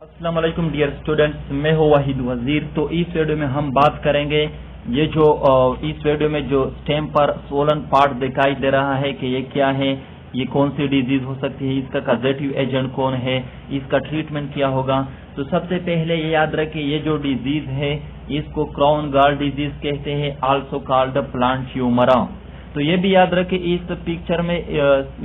अस्सलाम वालेकुम dear students, मैं हूँ वाहिद वजीर। तो इस वीडियो में हम बात करेंगे ये जो इस वीडियो में जो स्टेम पर सोलन पार्ट दिखाई दे रहा है कि ये क्या है, ये कौन सी डिजीज हो सकती है, इसका कॉजेटिव एजेंट कौन है, इसका ट्रीटमेंट क्या होगा। तो सबसे पहले ये याद रखें, ये जो डिजीज है इसको क्राउन गॉल डिजीज कहते हैं, आल्सो कॉल्ड प्लांट ट्यूमर। तो ये भी याद रखें, इस पिक्चर में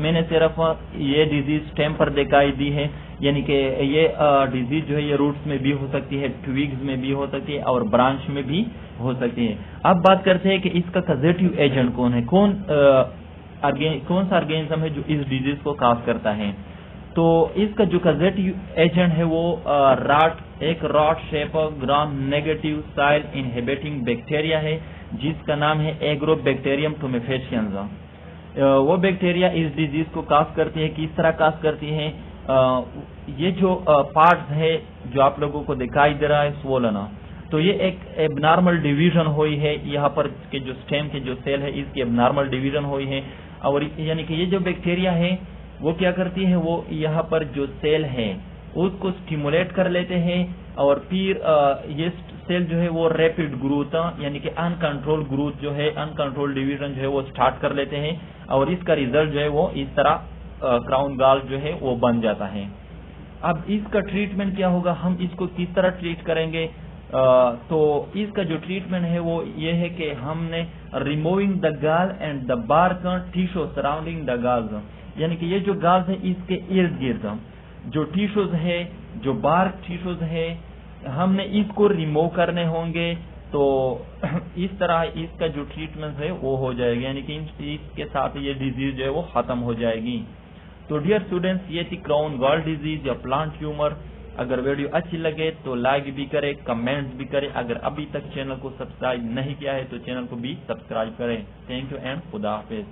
मैंने सिर्फ ये डिजीज स्टेम पर दिखाई दी है, यानी कि ये डिजीज जो है ये रूट्स में भी हो सकती है, ट्विग्स में भी हो सकती है और ब्रांच में भी हो सकती है। अब बात करते हैं कि इसका कॉजेटिव एजेंट कौन है, कौन सा ऑर्गेनिज्म है जो इस डिजीज को काज करता है। तो इसका जो कॉजेटिव एजेंट है वो एक रॉट शेप ग्राम नेगेटिव साइल इनहिबिटिंग बैक्टीरिया है, जिसका नाम है एग्रोबैक्टीरियम टुमेफेशियंस। वो बैक्टीरिया इस डिजीज को काज करती है। किस तरह काज करती है? ये जो पार्ट्स है जो आप लोगों को दिखाई दे रहा है स्वोलन, तो ये एक एबनॉर्मल डिवीजन हुई है। यहाँ पर के जो स्टेम के जो सेल है इसकी एबनॉर्मल डिवीजन हुई है, और यानी कि ये जो बैक्टीरिया है वो क्या करती है, वो यहाँ पर जो सेल है उसको स्टिमुलेट कर लेते हैं, और फिर ये सेल जो है वो रैपिड ग्रोथ यानी कि अनकंट्रोल ग्रोथ जो है, अनकंट्रोल डिवीजन जो है वो स्टार्ट कर लेते हैं, और इसका रिजल्ट जो है वो इस तरह क्राउन गॉल जो है वो बन जाता है। अब इसका ट्रीटमेंट क्या होगा, हम इसको किस तरह ट्रीट करेंगे? तो इसका जो ट्रीटमेंट है वो ये है कि हमने removing the gall and the bark tissue surrounding the galls, यानी कि ये जो गॉल्स है इसके इर्द गिर्द जो टिश्यूज है, जो बार्क टिश्यूज है, हमने इसको रिमूव करने होंगे। तो इस तरह इसका जो ट्रीटमेंट है वो हो जाएगा, यानी कि इसके साथ ये डिजीज जो है वो खत्म हो जाएगी। तो डियर स्टूडेंट्स, ये थी क्राउन गॉल डिजीज या प्लांट ट्यूमर। अगर वीडियो अच्छी लगे तो लाइक भी करें, कमेंट्स भी करें। अगर अभी तक चैनल को सब्सक्राइब नहीं किया है तो चैनल को भी सब्सक्राइब करें। थैंक यू एंड खुदा हाफिज।